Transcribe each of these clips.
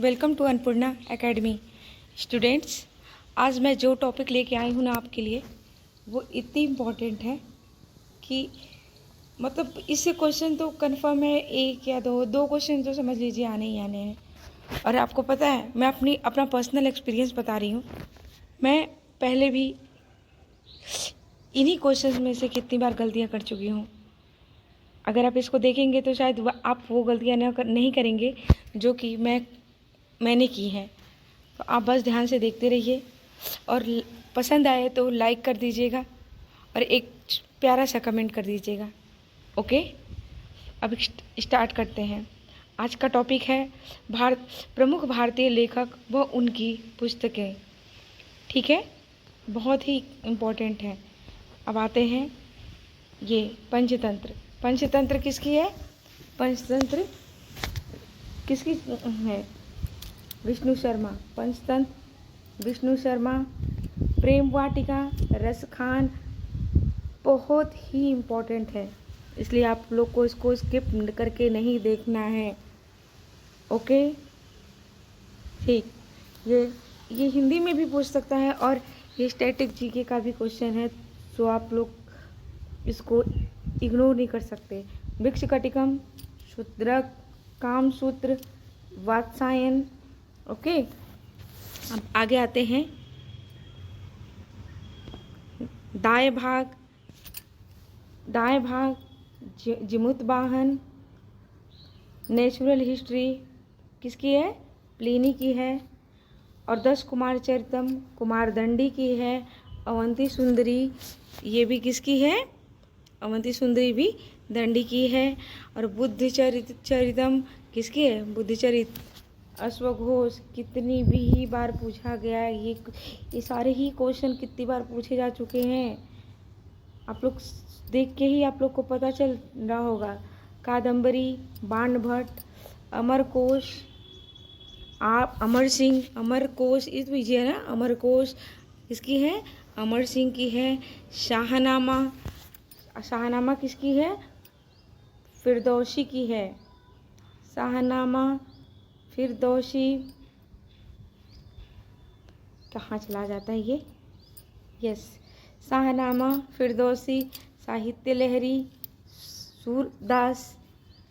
Welcome to Annapurna academy. Students, आज मैं जो टॉपिक लेके आई हूँ ना आपके लिए, वो इतनी इम्पॉर्टेंट है कि मतलब इससे क्वेश्चन तो कंफर्म है, एक या दो क्वेश्चन तो समझ लीजिए आने ही आने हैं। और आपको पता है, मैं अपना पर्सनल एक्सपीरियंस बता रही हूँ। मैं पहले भी इन्हीं क्वेश्चन में से कितनी बार गलतियाँ कर चुकी हूँ। अगर आप इसको देखेंगे तो शायद आप वो गलतियाँ नहीं करेंगे जो कि मैंने की है। तो आप बस ध्यान से देखते रहिए और पसंद आए तो लाइक कर दीजिएगा और एक प्यारा सा कमेंट कर दीजिएगा। ओके, अब स्टार्ट करते हैं। आज का टॉपिक है प्रमुख भारतीय लेखक व उनकी पुस्तकें। ठीक है, बहुत ही इम्पोर्टेंट है। अब आते हैं ये पंचतंत्र। पंचतंत्र किसकी है? पंचतंत्र किसकी है? विष्णु शर्मा। पंचतंत्र विष्णु शर्मा। प्रेम वाटिका रसखान बहुत ही इम्पोर्टेंट है, इसलिए आप लोग को इसको स्किप करके नहीं देखना है। ओके, ठीक। ये हिंदी में भी पूछ सकता है और ये स्टैटिक जीके का भी क्वेश्चन है, तो आप लोग इसको इग्नोर नहीं कर सकते। वृक्ष कटिकम, शूद्रक, कामसूत्र, वात्सायन। ओके, अब आगे आते हैं। दाएं भाग जिमुतवाहन। नेचुरल हिस्ट्री किसकी है? प्लिनी की है। और 10 कुमार चरितम कुमारदंडी की है। अवंती सुंदरी, ये भी किसकी है? अवंती सुंदरी भी दंडी की है। और बुद्धचरितम किसकी है? बुद्धचरित। अश्वघोष कितनी भी बार पूछा गया है, ये सारे ही क्वेश्चन कितनी बार पूछे जा चुके हैं, आप लोग देख के ही आप लोग को पता चल रहा होगा। कादम्बरी, बाणभट्ट, अमरकोश, आप अमर सिंह, अमरकोश इस लीजिए ना, अमरकोश किसकी है? अमर सिंह की है। शाहनामा, शाहनामा किसकी है? फिरदौसी की है। शाहनामा फिरदौसी, कहाँ चला जाता है ये? यस, शाहनामा फिरदौसी। साहित्य लहरी सूरदास,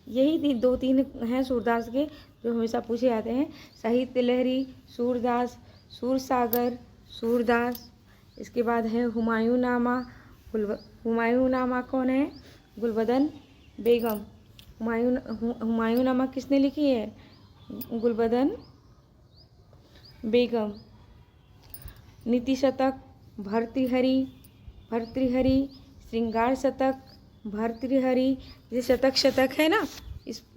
यही दो तीन हैं सूरदास के जो हमेशा पूछे जाते हैं। साहित्य लहरी, सूरदास, सूरसागर, सूरदास। इसके बाद है हुमायूं नामा। हुमायूं नामा कौन है? गुलबदन बेगम। हुमायूं नामा किसने लिखी है? गुलबदन बेगम। नीति शतक भर्तृहरि, श्रृंगार शतक भर्तृहरि। ये शतक है ना,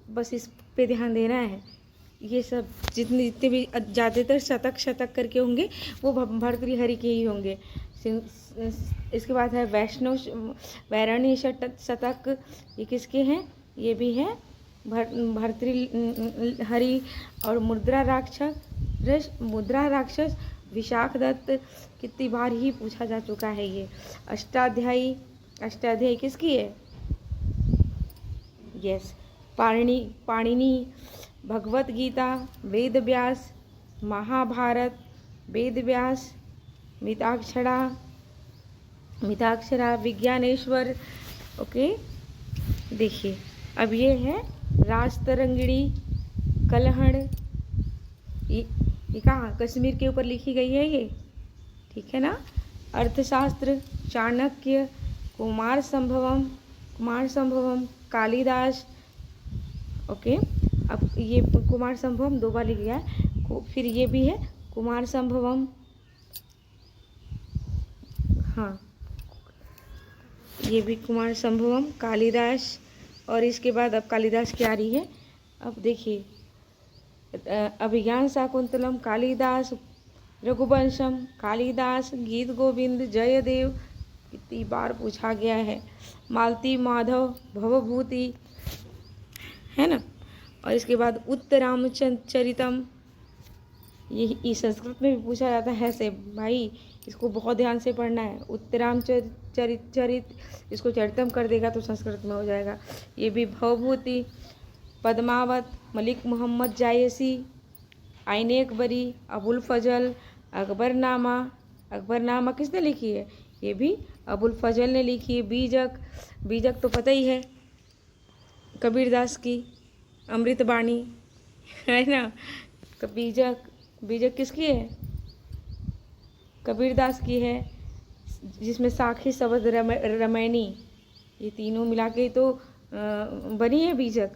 बस इस पे ध्यान देना है। ये सब जितने भी ज़्यादातर शतक करके होंगे वो भर्तृहरि के ही होंगे। इसके बाद है वैरण्य शतक, ये किसके हैं? ये भी है भर्तृहरि। और मुद्रा राक्षस विशाख दत्त, कितनी बार ही पूछा जा चुका है ये। अष्टाध्यायी किसकी है? यस, पाणिनि। भगवत गीता, वेद व्यास, महाभारत, वेद व्यास, मिताक्षरा, विज्ञानेश्वर। ओके, देखिए अब ये है राजतरंगिणी, कलहड़। ये कहाँ? कश्मीर के ऊपर लिखी गई है ये, ठीक है ना। अर्थशास्त्र, चाणक्य, कुमार संभवम, कालिदास। ओके, अब ये कुमार संभवम 2 बार लिख गया है, फिर ये भी है कुमार संभवम। हाँ, ये भी कुमार संभवम, कालिदास। और इसके बाद अब कालिदास की आ रही है। अब देखिए, अभिज्ञान शाकुंतलम कालिदास, रघुवंशम कालिदास, गीत गोविंद जयदेव, कितनी बार पूछा गया है। मालती माधव भवभूति, है ना। और इसके बाद उत्तरामचरितम, ये संस्कृत में भी पूछा जाता है से भाई, इसको बहुत ध्यान से पढ़ना है। उत्तरामचरित, इसको चरितम कर देगा तो संस्कृत में हो जाएगा। ये भी भवभूति। पद्मावत, मलिक मोहम्मद जायसी, आईने अकबरी, अबुल फजल, अकबरनामा। अकबरनामा किसने लिखी है? ये भी अबुल फजल ने लिखी है। बीजक, बीजक तो पता ही है, कबीरदास की अमृतबाणी है ना। बीजक, बीजक किसकी है? कबीरदास की है, जिसमें साखी, शबद, रमैनी, ये तीनों मिला के तो बनी है बीजक।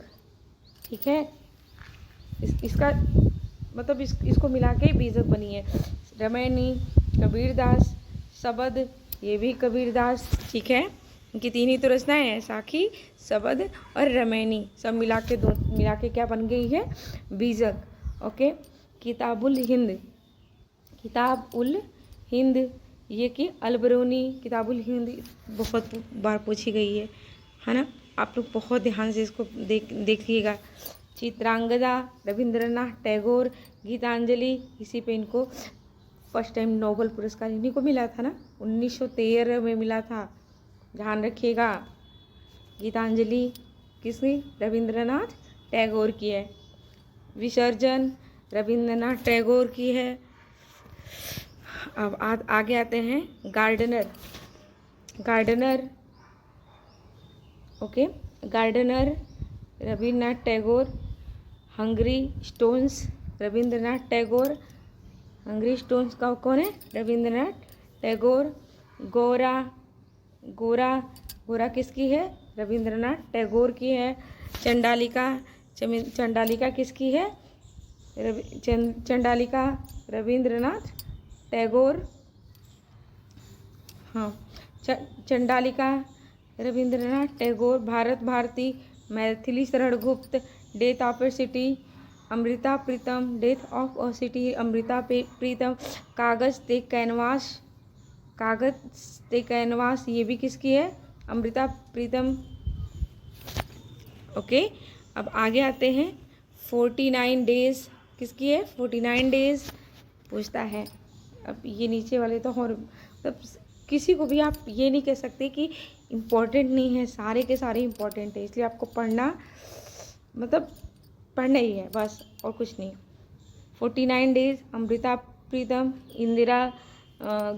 ठीक है, इसका मतलब इसको मिला के बीजक बनी है। रमैनी, कबीरदास, शबद, ये भी कबीरदास। ठीक है, इनकी तीन ही तो रचनाएं हैं, साखी, शबद और रमैनी, सब मिला के क्या बन गई है? बीजक। ओके। किताबुल हिंद, किताब उल हिंद, ये कि अलबरूनी। किताबुल हिंद बहुत बार पूछी गई है ना। आप लोग बहुत ध्यान से इसको देखिएगा। चित्रांगदा, रविंद्रनाथ टैगोर। गीतांजलि, इसी पे इनको फर्स्ट टाइम नोबेल पुरस्कार इन्हीं को मिला था ना, 1913 में मिला था, ध्यान रखिएगा। गीतांजलि किसकी? रविंद्रनाथ टैगोर की है। विसर्जन रविंद्रनाथ टैगोर की है। अब आगे आते हैं gardener. Gardener, okay, gardener Rabindranath Tagore. Hungry stones Rabindranath Tagore. Hungry stones का कौन है? रविंद्रनाथ टैगोर। गोरा, गोरा, गोरा किसकी है? रविंद्रनाथ टैगोर की है। चंडालिका, चंडालिका किसकी है? चंडालिका रविंद्रनाथ टैगोर। हाँ, Chandalika Rabindranath Tagore. Bharat Bharti, Maithili Sharan Gupt. Death of a city, Amrita Pritam. Death of a city, Amrita Pritam. Kagaz te canvas, कागज ते कैनवास, ये भी किसकी है? अमृता प्रीतम। ओके, अब आगे आते हैं 49 डेज, किसकी है? 49 डेज पूछता है। अब ये नीचे वाले तो और मतलब किसी को भी आप ये नहीं कह सकते कि इम्पोर्टेंट नहीं है, सारे के सारे इम्पोर्टेंट है, इसलिए आपको पढ़ना मतलब पढ़ना ही है बस, और कुछ नहीं। 49 days, Amrita Pritam. Indira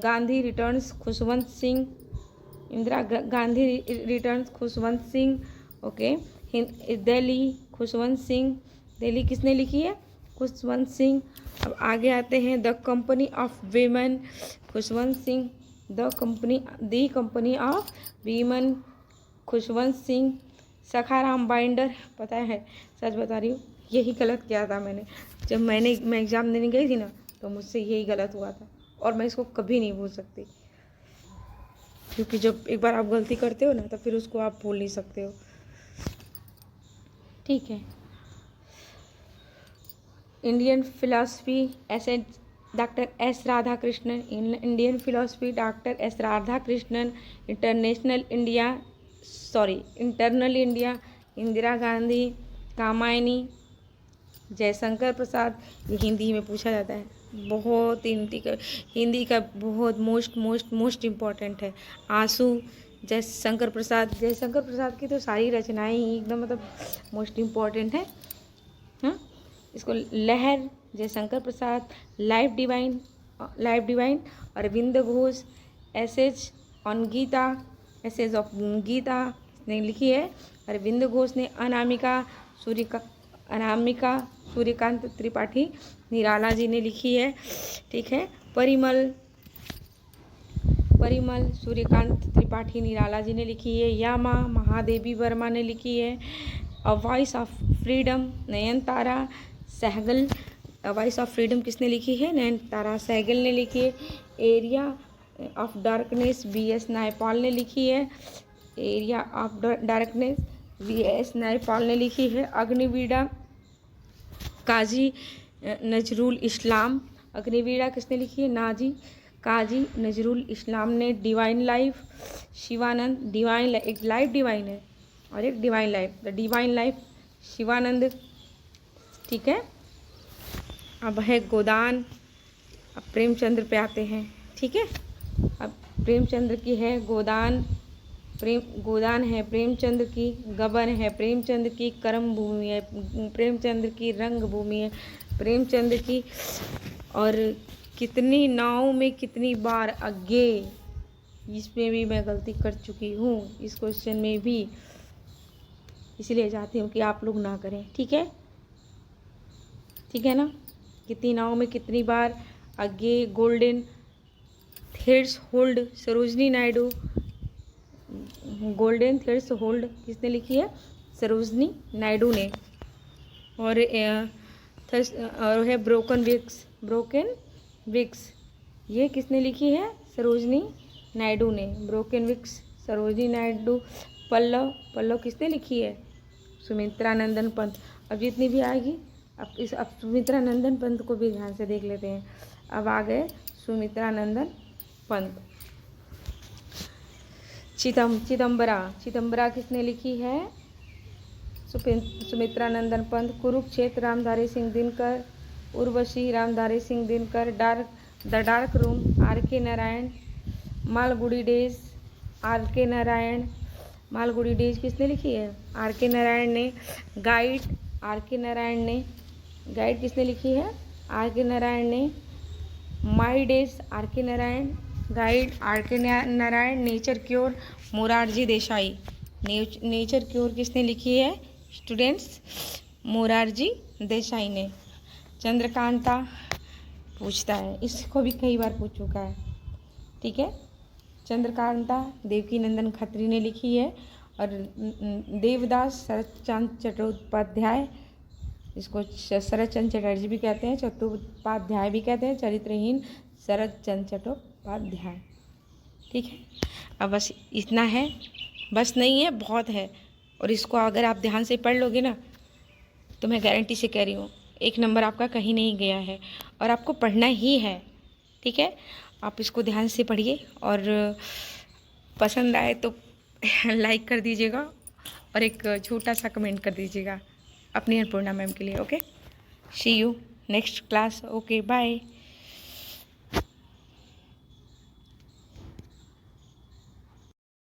Gandhi returns, Khushwant Singh. Indira Gandhi returns, Khushwant Singh. Okay. Delhi, Khushwant Singh. Delhi किसने लिखी है? खुशवंत सिंह। अब आगे आते हैं the company of women, Khushwant Singh. The company of women, Khushwant Singh. Sakharam Binder, पता है सच बता रही हूँ, यही गलत किया था मैंने। जब मैं एग्ज़ाम देने गई थी ना, तो मुझसे यही गलत हुआ था, और मैं इसको कभी नहीं भूल सकती, क्योंकि जब एक बार आप गलती करते हो ना, तो फिर उसको आप भूल नहीं सकते हो। ठीक है। इंडियन फिलॉसफी, ऐसे doctor S Radhakrishnan. Indian philosophy, doctor S Radhakrishnan. Internal India, Indira Gandhi. Kamayani, Jaishankar Prasad, ये हिंदी में पूछा जाता है, बहुत हिंदी का बहुत मोस्ट इम्पॉर्टेंट है। आंसू, जयशंकर प्रसाद की तो सारी रचनाएं ही एकदम मतलब मोस्ट इम्पॉर्टेंट है। हाँ, इसको Lahar, Jaishankar Prasad. Life divine, Aurobindo Ghosh. Essays on Gita, essays of Gita ने लिखी है अरविंद घोष ने। अनामिका सूर्यकांत त्रिपाठी निराला जी ने लिखी है। ठीक है। परिमल सूर्यकांत त्रिपाठी निराला जी ने लिखी है। यामा, महादेवी वर्मा ने लिखी है। A voice of freedom, Nayantara Sahgal. A voice of freedom किसने लिखी है? नयनतारा सहगल ने लिखी है। Area of darkness, BS Naipaul ने लिखी है। Area of darkness, BS Naipaul ने लिखी है। अग्निवीणा, काजी नजरुल इस्लाम। अग्निवीणा किसने लिखी है? काजी नजरुल इस्लाम ने। Divine life, Shivanand. एक लाइफ डिवाइन है और एक divine life, the divine life, Shivanand. ठीक है। अब है गोदान। अब प्रेमचंद्र पे आते हैं। ठीक है। अब प्रेमचंद्र की है गोदान। गोदान है प्रेमचंद्र की। गबन है प्रेमचंद्र की। कर्म भूमि है प्रेमचंद्र की। रंग भूमि है प्रेमचंद की। और कितनी नाव में कितनी बार आगे, इसमें भी मैं गलती कर चुकी हूँ, इस क्वेश्चन में भी। इसलिए चाहती हूँ कि आप लोग ना करें, ठीक है? ठीक है ना? कितनी नाव में कितनी बार आगे, golden threads hold, Sarojini Naidu. Golden threads hold किसने लिखी है? सरोजनी नायडू ने। और है ब्रोकन विक्स, ब्रोकन विक्स, ये किसने लिखी है? सरोजनी नायडू ने। Broken wings Sarojini Naidu. पल्लव, पल्लव किसने लिखी है? सुमित्रा नंदन पंत। अब जितनी भी आएगी, अब सुमित्रा नंदन पंत को भी ध्यान से देख लेते हैं। अब आ गए सुमित्रा नंदन पंत। चिदम्बरा, चिदम्बरा किसने लिखी है? Sumitra Nandan Pant. Kurukshetra Ramdhari Singh Dinkar. Urvashi Ramdhari Singh Dinkar. The dark room R K Narayan. Malgudi days are K Narayan. Malgudi days किसने लिखी है? आर के नारायण ने। गाइड आर के नारायण ने। गाइड किसने लिखी है? आर के नारायण ने। My days are K Narayan. Guide are K Narayan. Nature cure Morarji Desai. Nature cure किसने लिखी है स्टूडेंट्स? मोरारजी देसाई ने। चंद्रकांता पूछता है, इसको भी कई बार पूछ चुका है, ठीक है? चंद्रकांता देवकी नंदन खत्री ने लिखी है। और देवदास शरतचंद्र चट्टोपाध्याय, इसको शरतचंद्र चटर्जी भी कहते हैं, चट्टोपाध्याय भी कहते हैं, चरित्रहीन शरतचंद्र चट्टोपाध्याय, ठीक है? अब बस इतना है, बस नहीं है, बहुत है। और इसको अगर आप ध्यान से पढ़ लोगे ना, तो मैं गारंटी से कह रही हूँ 1 नंबर आपका कहीं नहीं गया है। और आपको पढ़ना ही है, ठीक है? आप इसको ध्यान से पढ़िए, और पसंद आए तो लाइक कर दीजिएगा, और एक छोटा सा कमेंट कर दीजिएगा अपनी अन्नपूर्णा मैम के लिए। Okay, see you next class. Okay, bye.